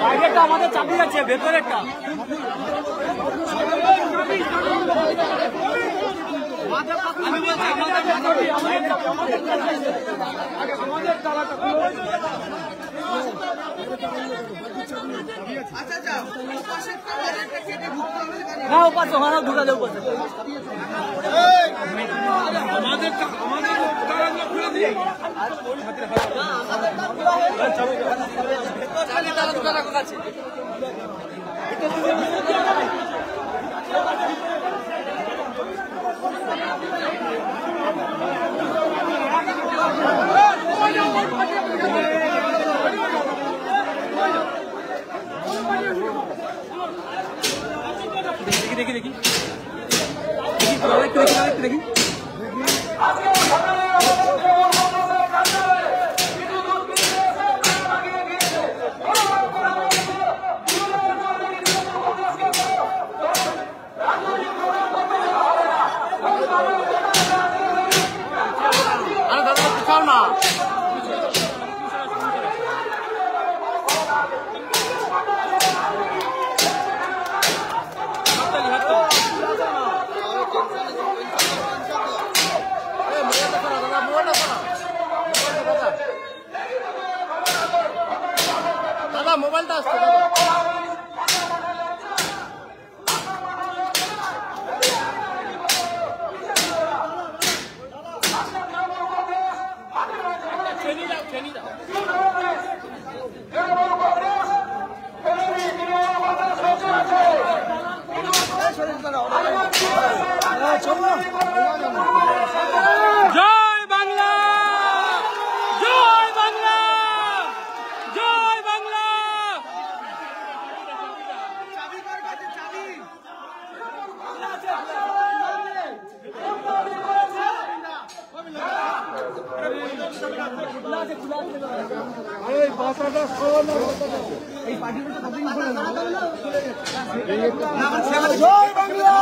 বাইরেটা আমাদের চাবি আছে, ভেতরেরটা না উপাস ওখানেও ঢুকা দেবো দেখি দেখি দেখি দাদা মোবাইলটা আসছে জয় বাংলা, জয় বাংলা, জয় বাংলা। জয় বাংলা।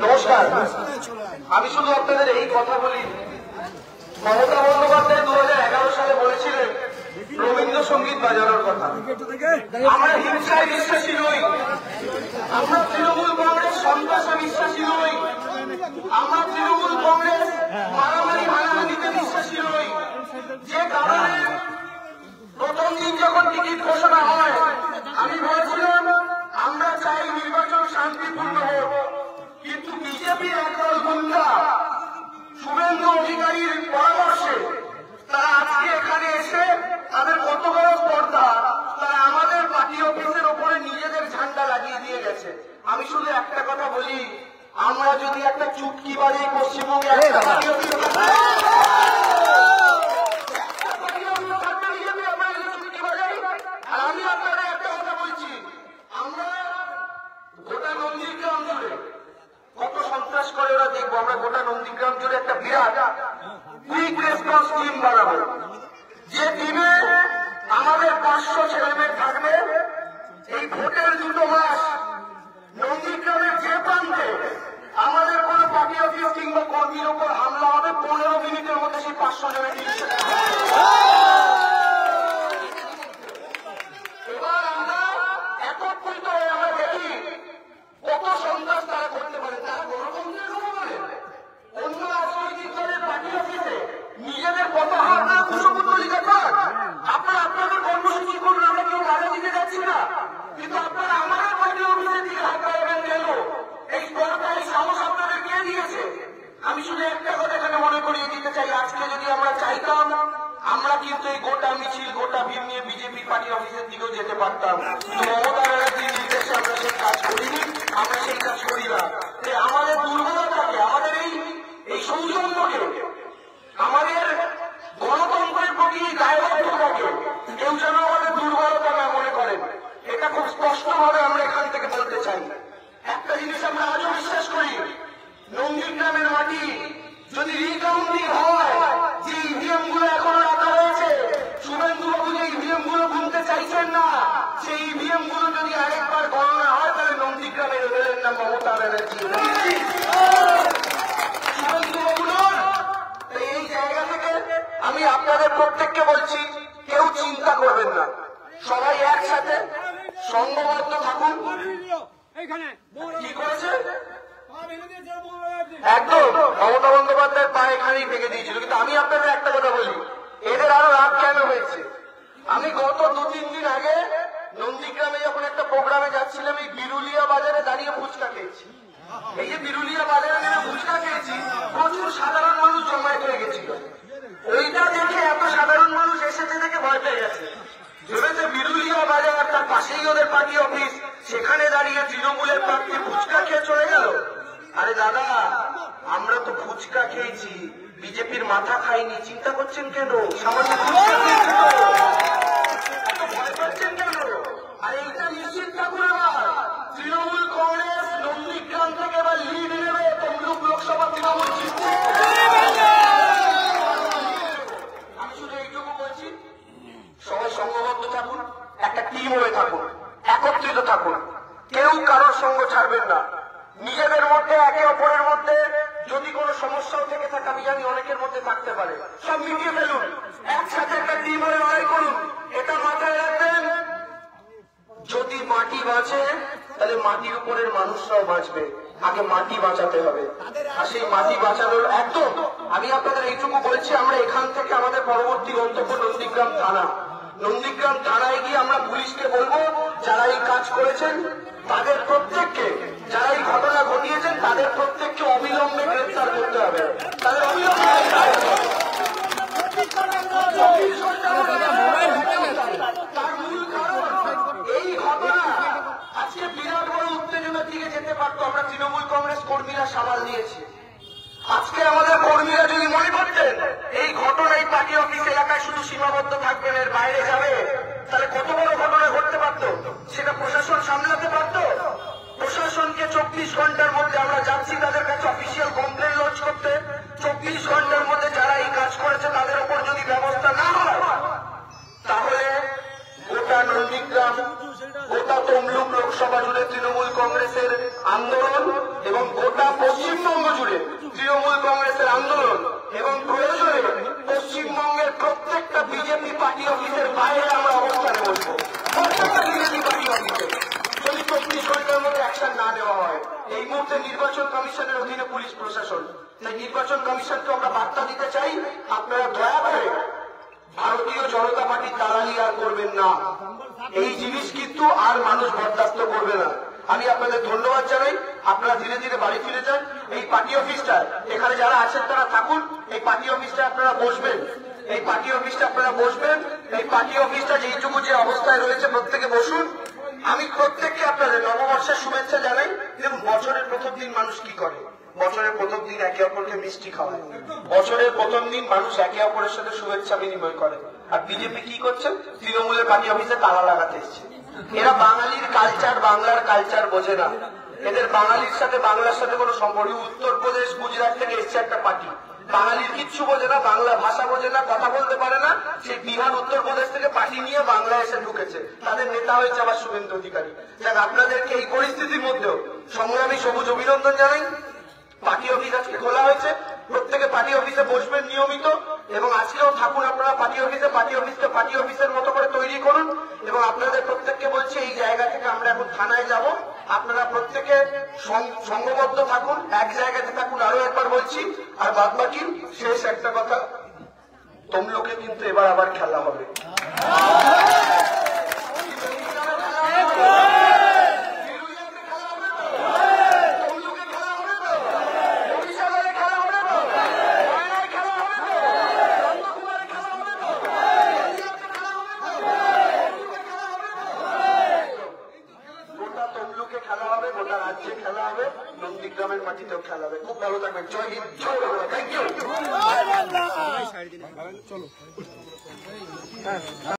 নমস্কার, আমি শুধু আপনাদের এই কথা বলি, মমতা বন্দ্যোপাধ্যায় 2011 সালে বলেছিলেন রবীন্দ্রসঙ্গীত বাজানোর কথা। আমরা হিংসায় বিশ্বাসী নই, আমরা তৃণমূল কংগ্রেস সন্ত্রাসে বিশ্বাসী নই, আমরা তৃণমূল কংগ্রেস মারামারি হানাহানিতে বিশ্বাসী নই। যে কারণে প্রথম দিন যখন টিকিট ঘোষণা হয় আমি বলেছিলাম আমরা চাই নির্বাচন শান্তিপূর্ণ হোক, কিন্তু বিজেপির একদল গুন্ডা শুভেন্দু অধিকারীর পরামর্শে তারা আজকে এখানে এসে তাদের কত বড় স্পর্ধা, তারা আমাদের পার্টি অফিসের ওপরে নিজেদের ঝান্ডা লাগিয়ে দিয়ে গেছে। আমি শুধু একটা কথা বলি, আমরা যদি একটা চুটকি বাজিয়ে পশ্চিমবঙ্গে একটা পার্টি অফিস আর আমি আপনাদের একটা কথা বলছি, আমরা গোটা নন্দীগ্রাম জুড়ে কত সন্ত্রাস করে ওরা দেখবো। আমরা গোটা নন্দীগ্রাম জুড়ে একটা বিরাট কুইক রেসপন্স টিম বানাবো, যে টিমে আমাদের 500 ছেলেমেয়ে থাকবে। এই ভোটের 2 মাস নন্দীগ্রামের যে প্রান্তে আমাদের কোন পার্টি অফিস কিংবা কর্মীর ওপর হামলা হবে 15 মিনিটের মধ্যে সেই 500 জনের ডিভিশন। এবার আমরা একত্রিত হয়ে আমরা দেখি কত সন্ত্রাস তারা করতে পারে। তারা গণতন্ত্রের কথা বলে অন্য রাজনৈতিক দলের পার্টি অফিসে নিজেদের কত হামলা কুশপুত্তলি দেখান। আপনারা আপনাদের কর্মসূচি করুন, আমরা কেউ বাধা দিতে যাচ্ছি না, কিন্তু আপনারা আমাদের পার্টি অফিসের দিকে হাত বাড়াবেন কেন? এই বড়টা এই সাহস আপনাদের কে দিয়েছে? আমি শুধু একটা কথা এখানে মনে করিয়ে দিতে চাই, আজকে যদি আমরা চাইতাম আমরা কিন্তু এই গোটা মিছিল গোটা ভিড় নিয়ে বিজেপি পার্টি অফিসের দিকেও যেতে পারতাম। মমতা ব্যানার্জির নির্দেশে আমরা সেই কাজ করিনি, আমরা সেই কাজ করি না। আমাদের দুর্বলতাকে, আমাদের এই সৌজন্যকে, আমাদের গণতন্ত্রের প্রতি দায়বদ্ধতাকে কেউ যেন আমাদের দুর্বলতা না মনে করেন, এটা খুব স্পষ্টভাবে আমরা এখান থেকে বলতে চাই। একটা জিনিস আমরা আজও বিশ্বাস করি, নন্দীগ্রামের মাটি যদি রিকাউন্টিং হয়, যে ইভিএম গুলো এখনো রাখা রয়েছে, শুভেন্দু বাবু যে ইভিএম গুলো গুনতে চাইছেন না, সেই ইভিএম গুলো যদি আরেকবার গণনা হয় তাহলে নন্দীগ্রামের এমএলএর নাম মমতা ব্যানার্জি। শুভেন্দু বাবুর এই জায়গা থেকে আমি আপনাদের প্রত্যেককে বলছি, কেউ চিন্তা করবেন না, সবাই একসাথে সংঘবদ্ধ থাকুন। কি করেছে একদম মমতা বন্দ্যোপাধ্যায়ের পায়ে খানিক ভেঙে দিয়েছিল, কিন্তু আমি আপনাদের একটা কথা বলি, এদের আরো রাগ কেন হয়েছে? আমি গত 2-3 দিন আগে নন্দীগ্রামে যখন একটা প্রোগ্রামে যাচ্ছিলাম, এই বিরুলিয়া বাজারে দাঁড়িয়ে ফুচকা খেয়েছি। এই যে বিরুলিয়া বাজারে দাঁড়িয়ে ফুচকা খেয়েছি, প্রচুর সাধারণ মানুষ জমায়েত হয়ে গেছিল। ওইটা দেখে এত সাধারণ মানুষ এসেছে দেখে ভয় পেয়ে গেছে, ভেবেছে বিরুলিয়া বাজার তার পাশেই ওদের পার্টি অফিস, সেখানে দাঁড়িয়ে তৃণমূলের প্রার্থী ফুচকা খেয়ে চলে গেল। আরে দাদা, আমরা তো ফুচকা খেয়েছি, বিজেপির মাথা খাইনি, চিন্তা করছেন কেন? সামান্য ফুচকা খেয়েছি তো, এত ভয় পাচ্ছেন কেন? আর এইটা নিশ্চিত থাকুন আমার, তৃণমূল কংগ্রেস নন্দীগ্রাম থেকে এবার লিড নেবে, তমলুক লোকসভা তৃণমূল জিতছে। আমি শুধু এইটুকু বলছি, সবাই সংঘবদ্ধ থাকুন, একটা টিম হয়ে থাকুন, একত্রিত থাকুন, কেউ কারোর সঙ্গ ছাড়বেন না। নিজেদের মধ্যে একে অপরের মধ্যে যদি কোনো সমস্যাও থেকে থাকে, আমি জানি অনেকের মধ্যে থাকতে পারে, সব মিটিয়ে ফেলুন, একসাথে একটা টিম হয়ে লড়াই করুন। এটা মাথায় রাখবেন, যদি মাটি বাঁচে তাহলে মাটির উপরের মানুষরাও বাঁচবে। আগে মাটি বাঁচাতে হবে, আর সেই মাটি বাঁচানোর একদম আমি আপনাদের এইটুকু বলছি, আমরা এখান থেকে আমাদের পরবর্তী গন্তব্য নন্দীগ্রাম থানা। নন্দীগ্রাম থানায় গিয়ে আমরা পুলিশকে বলবো, যারা এই কাজ করেছেন তাদের প্রত্যেককে, যারা এই ঘটনা ঘটিয়েছেন তাদের প্রত্যেককে অবিলম্বে গ্রেফতার করতে হবে। তাদের অবিলম্বে তার মূল কারণ এই ঘটনা আজকে বিরাট বড় উত্তেজনার দিকে যেতে পারতো, আমরা তৃণমূল কংগ্রেস কর্মীরা সামাল দিয়েছি। আজকে আমাদের কর্মীরা যদি মনে করতেন এই ঘটনা এই পার্টি অফিস এলাকায় শুধু সীমাবদ্ধ থাকবে, এর বাইরে যাবে, তাহলে কত বড় ঘটনা ঘটতে পারত, সেটা প্রশাসন সামলাতে পারত। প্রশাসনকে 24 ঘন্টার মধ্যে আমরা যাচ্ছি তাদের কাছে অফিসিয়াল কমপ্লেন লঞ্চ করতে, 24 ঘন্টার মধ্যে যারা এই কাজ করেছে তাদের উপর যদি ব্যবস্থা না হয় অফিসারকে আমরা বার্তা দিতে চাই, আপনারা দয়া করে ভারতীয় জনতা পার্টির দালালি আর করবেন না। এই জিনিস কিন্তু আর মানুষ বরদাস্ত করবে না। আমি আপনাদের ধন্যবাদ জানাই। আপনারা ধীরে ধীরে বাড়ি ফিরে যান। এই পার্টি অফিসটা এখানে যারা আছেন তারা থাকুন। এই পার্টি অফিসটা আপনারা বসবেন। এই পার্টি অফিসটা আপনারা বসবেন। এই পার্টি অফিসটা যেইটুকু যে অবস্থায় রয়েছে প্রত্যেকে বসুন। আমি প্রত্যেককে আপনাদের নববর্ষের শুভেচ্ছা জানাই। এবং বছরের প্রথম দিন মানুষ কি করে? বছরের প্রথম দিন একে অপরকে মিষ্টি খাওয়ায়। বছরের প্রথম দিন মানুষ একে অপরের সাথে শুভেচ্ছা বিনিময় করে। আর বিজেপি কি করছে? তৃণমূলের পার্টি অফিসে তালা লাগাতে এসছে। এরা বাঙালির কালচার, বাংলার কালচার বোঝে না। এদের বাঙালির সাথে বাংলার সাথে কোনো সম্পর্ক। উত্তরপ্রদেশ, গুজরাট থেকে এসছে একটা পার্টি, বাঙালির কিচ্ছু বোঝে না, বাংলা ভাষা বোঝে না, কথা বলতে পারে না। সেই বিহার, উত্তরপ্রদেশ থেকে পার্টি নিয়ে বাংলা এসে ঢুকেছে। তাদের নেতা হয়েছে আবার শুভেন্দু অধিকারী। যাক, আপনাদেরকে এই পরিস্থিতির মধ্যেও সংগ্রামী সবুজ অভিনন্দন জানাই। পার্টি অফিস আজকে খোলা হয়েছে। প্রত্যেকে পার্টি অফিসে বসবেন নিয়মিত এবং আজকেও থাকুন আপনারা পার্টি অফিসে। পার্টি অফিসকে পার্টি অফিসের মতো করে তৈরি করুন। এবং আপনাদের প্রত্যেককে বলছি, এই জায়গা থেকে আমরা এখন থানায় যাব। আপনারা প্রত্যেকে সংঘবদ্ধ থাকুন, এক জায়গাতে থাকুন। আরো একবার বলছি। আর বাদ বাকি শেষ একটা কথা, তমলুকে কিন্তু এবার আবার খেলা হবে। খেলা হবে, গোটা রাজ্যে খেলা হবে, নন্দীগ্রামের মাটিতেও খেলা হবে। খুব ভালো থাকবেন। জয় হিন্দ, জয় বাংলা। Thank you.